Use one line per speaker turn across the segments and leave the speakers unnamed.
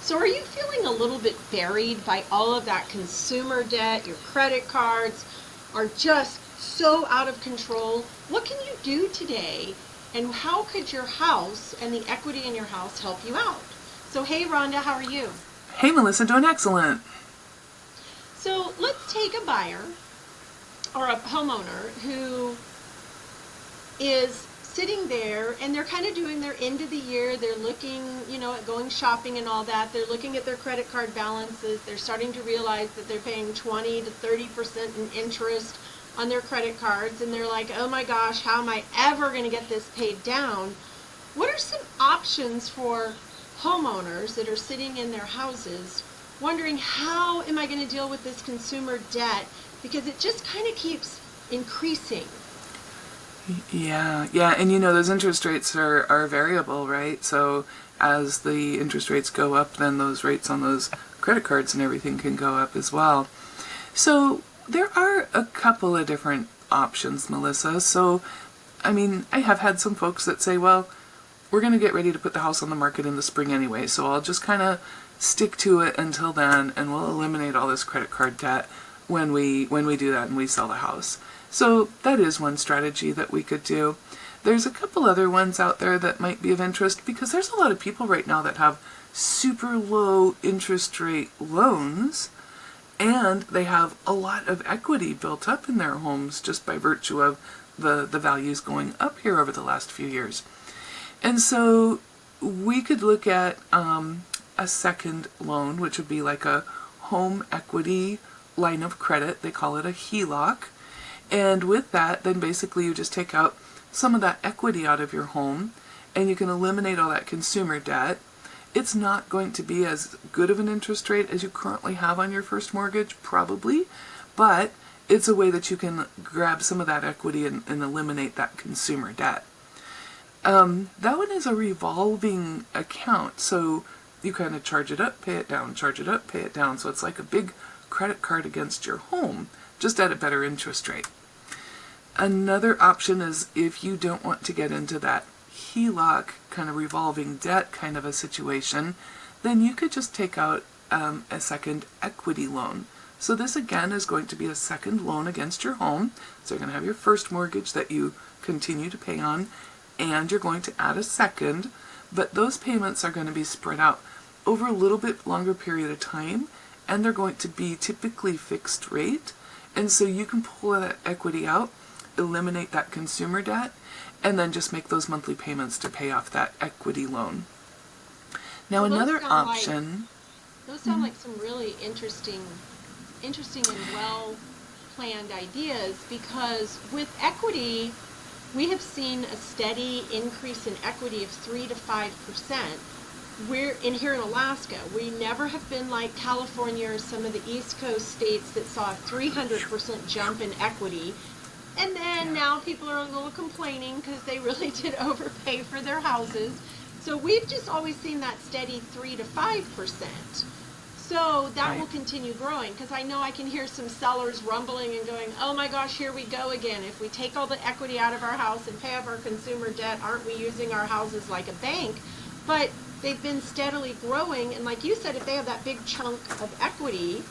So are you feeling a little bit buried by all of that consumer debt? Your credit cards are just so out of control. What can you do today? And how could your house and the equity in your house help you out? So hey Rhonda, how are you?
Hey Melissa, doing excellent.
So let's take a buyer or a homeowner who is sitting there and they're kind of doing their end of the year. They're looking, at going shopping and all that. They're looking at their credit card balances. They're starting to realize that they're paying 20 to 30% in interest on their credit cards. And they're like, oh my gosh, how am I ever going to get this paid down? What are some options for homeowners that are sitting in their houses wondering, how am I going to deal with this consumer debt? Because it just kind of keeps increasing.
Yeah, and those interest rates are variable, right? So as the interest rates go up, then those rates on those credit cards and everything can go up as well. So there are a couple of different options, Melissa. So, I have had some folks that say, well, we're going to get ready to put the house on the market in the spring anyway, so I'll just kind of stick to it until then, and we'll eliminate all this credit card debt when we do that and we sell the house. So that is one strategy that we could do. There's a couple other ones out there that might be of interest, because there's a lot of people right now that have super low interest rate loans, and they have a lot of equity built up in their homes just by virtue of the values going up here over the last few years. And so we could look at a second loan, which would be like a home equity line of credit. They call it a HELOC. And with that, then basically you just take out some of that equity out of your home and you can eliminate all that consumer debt. It's not going to be as good of an interest rate as you currently have on your first mortgage, probably, but it's a way that you can grab some of that equity and eliminate that consumer debt. That one is a revolving account, so you kind of charge it up, pay it down, charge it up, pay it down. So it's like a big credit card against your home, just at a better interest rate. Another option is, if you don't want to get into that HELOC kind of revolving debt kind of a situation, then you could just take out a second equity loan. So this again is going to be a second loan against your home. So you're going to have your first mortgage that you continue to pay on, and you're going to add a second, but those payments are going to be spread out over a little bit longer period of time, and they're going to be typically fixed rate. And so you can pull that equity out, eliminate that consumer debt, and then just make those monthly payments to pay off that equity loan. Now
Well,
another option...
Those sound like some really interesting and well-planned ideas, because with equity, we have seen a steady increase in equity of 3 to 5%. We're here in Alaska. We never have been like California or some of the East Coast states that saw a 300% jump in equity. And then now people are a little complaining because they really did overpay for their houses. So we've just always seen that steady 3 to 5%. So that will continue growing, because I know I can hear some sellers rumbling and going, oh my gosh, here we go again. If we take all the equity out of our house and pay off our consumer debt, aren't we using our houses like a bank? But they've been steadily growing, and like you said, if they have that big chunk of equity,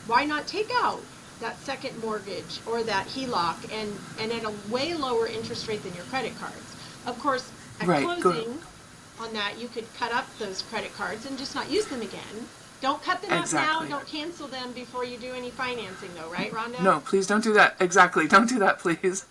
why not take out that second mortgage or that HELOC and at a way lower interest rate than your credit cards? Of course, at closing on that, you could cut up those credit cards and just not use them again. Don't cut them up now. Don't cancel them before you do any financing, though, right, Rhonda?
No, please don't do that. Exactly. Don't do that, please.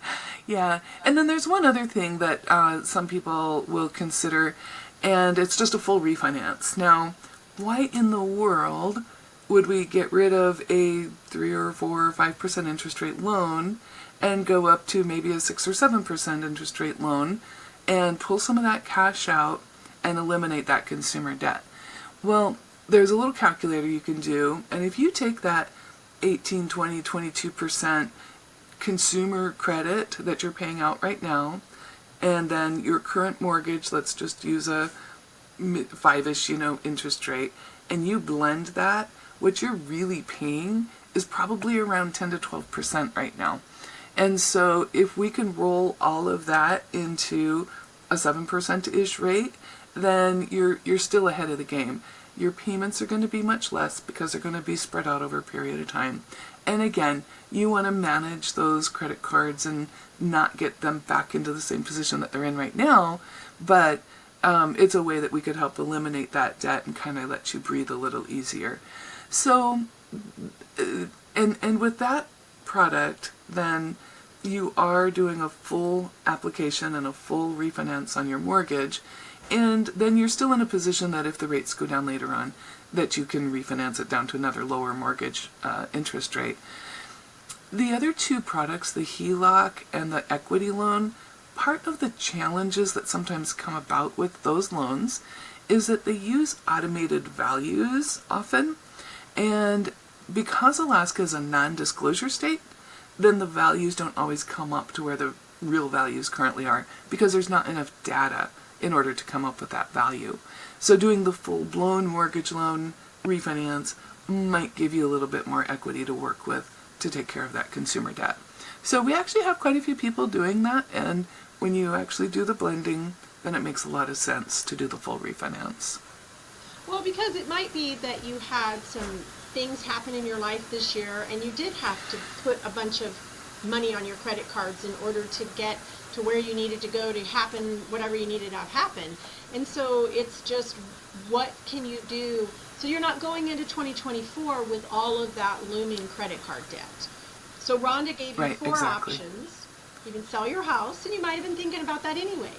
Yeah. And then there's one other thing that some people will consider, and it's just a full refinance. Now, why in the world would we get rid of a 3 or 4 or 5% interest rate loan and go up to maybe a 6 or 7% interest rate loan and pull some of that cash out and eliminate that consumer debt? Well, there's a little calculator you can do, and if you take that 18, 20, 22% consumer credit that you're paying out right now, and then your current mortgage, let's just use a 5-ish, interest rate, and you blend that, what you're really paying is probably around 10 to 12% right now. And so if we can roll all of that into a 7%-ish rate, then you're still ahead of the game. Your payments are going to be much less because they're going to be spread out over a period of time. And again, you want to manage those credit cards and not get them back into the same position that they're in right now, but it's a way that we could help eliminate that debt and kind of let you breathe a little easier. So, and with that product, then you are doing a full application and a full refinance on your mortgage, and then you're still in a position that if the rates go down later on, that you can refinance it down to another lower mortgage interest rate. The other two products, the HELOC and the equity loan, part of the challenges that sometimes come about with those loans is that they use automated values often, and because Alaska is a non-disclosure state, then the values don't always come up to where the real values currently are because there's not enough data in order to come up with that value. So doing the full-blown mortgage loan refinance might give you a little bit more equity to work with to take care of that consumer debt. So we actually have quite a few people doing that, and when you actually do the blending, then it makes a lot of sense to do the full refinance.
Well, because it might be that you had some things happen in your life this year and you did have to put a bunch of money on your credit cards in order to get to where you needed to go to happen whatever you needed to have happen. And so it's just, what can you do so you're not going into 2024 with all of that looming credit card debt. So Rhonda gave you four options. You can sell your house, and you might have been thinking about that anyway.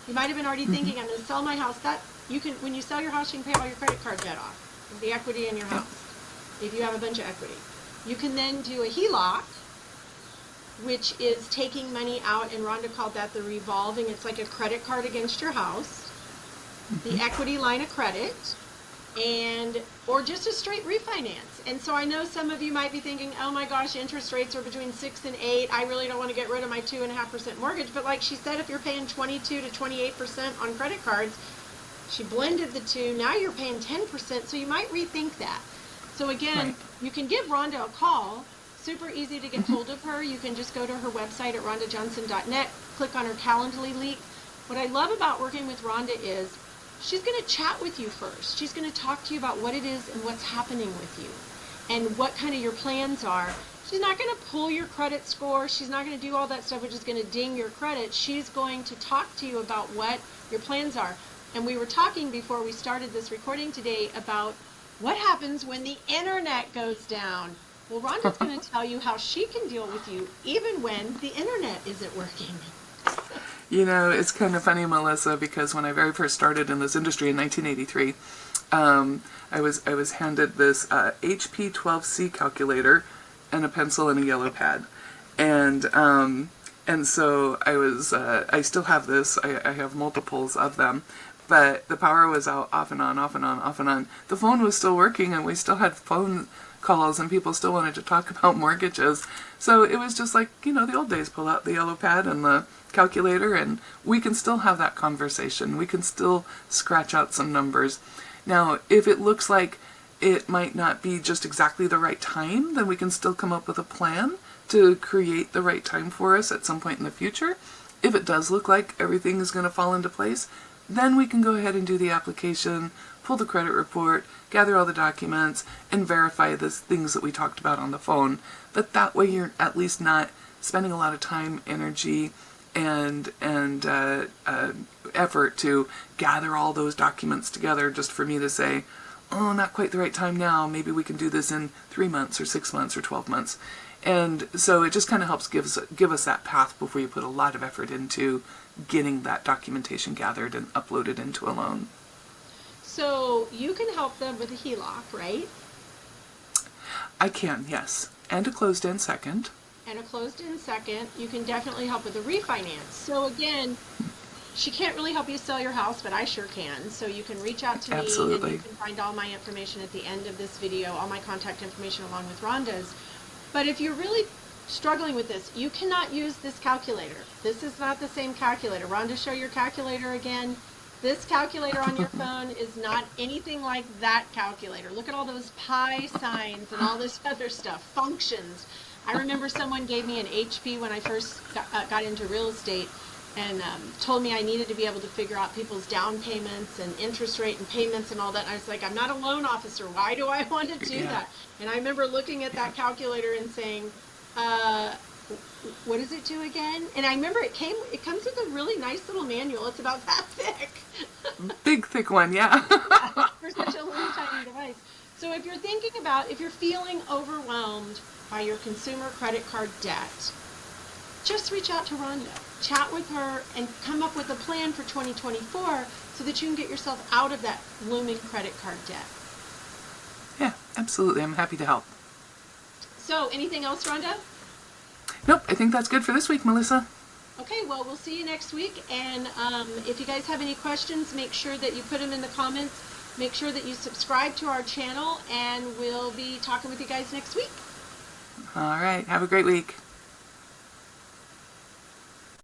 You might have been already thinking, I'm going to sell my house. That you can, when you sell your house, you can pay all your credit card debt off, the equity in your house, if you have a bunch of equity. You can then do a HELOC, which is taking money out, and Rhonda called that the revolving. It's like a credit card against your house, the equity line of credit, and or just a straight refinance. And so I know some of you might be thinking, oh my gosh, interest rates are between 6 and 8. I really don't want to get rid of my 2.5% mortgage. But like she said, if you're paying 22 to 28% on credit cards, she blended the two. Now you're paying 10%. So you might rethink that. So again, you can give Rhonda a call. Super easy to get hold of her. You can just go to her website at rhondajohnson.net, click on her Calendly link. What I love about working with Rhonda is she's going to chat with you first. She's going to talk to you about what it is and what's happening with you and what kind of your plans are. She's not going to pull your credit score. She's not going to do all that stuff which is going to ding your credit. She's going to talk to you about what your plans are. And we were talking before we started this recording today about what happens when the internet goes down. Well, Rhonda's going to tell you how she can deal with you even when the internet isn't working.
You know, it's kind of funny, Melissa, because when I very first started in this industry in 1983, I was handed this HP 12C calculator and a pencil and a yellow pad, and so I still have this. I have multiples of them, but the power was out off and on, off and on, off and on. The phone was still working, and we still had phone calls, and people still wanted to talk about mortgages. So it was just like, you know, the old days, pull out the yellow pad and the calculator, and we can still have that conversation. We can still scratch out some numbers. Now, if it looks like it might not be just exactly the right time, then we can still come up with a plan to create the right time for us at some point in the future. If it does look like everything is going to fall into place, then we can go ahead and do the application, pull the credit report, gather all the documents, and verify the things that we talked about on the phone. But that way you're at least not spending a lot of time, energy, and effort to gather all those documents together just for me to say, oh, not quite the right time now. Maybe we can do this in 3 months or 6 months or 12 months. And so it just kind of helps give us that path before you put a lot of effort into getting that documentation gathered and uploaded into a loan.
So you can help them with a HELOC, right?
I can, yes. And a closed-end second.
And a closed-end second. You can definitely help with a refinance. So again, she can't really help you sell your house, but I sure can. So you can reach out to me, and you can find all my information at the end of this video, all my contact information along with Rhonda's. But if you're really struggling with this, you cannot use this calculator. This is not the same calculator. Rhonda, show your calculator again. This calculator on your phone is not anything like that calculator. Look at all those pi signs and all this other stuff, functions. I remember someone gave me an HP when I first got into real estate, and told me I needed to be able to figure out people's down payments and interest rate and payments and all that. And I was like, I'm not a loan officer. Why do I want to do that? And I remember looking at that calculator and saying, what does it do again? And I remember it comes with a really nice little manual. It's about that thick.
Big, thick one, yeah.
For such a little tiny device. So if you're feeling overwhelmed by your consumer credit card debt, just reach out to Rhonda. Chat with her and come up with a plan for 2024 so that you can get yourself out of that looming credit card debt.
Yeah, absolutely. I'm happy to help.
So, anything else, Rhonda?
Nope, I think that's good for this week, Melissa.
Okay, well, we'll see you next week. And if you guys have any questions, make sure that you put them in the comments. Make sure that you subscribe to our channel, and we'll be talking with you guys next week.
All right. Have a great week.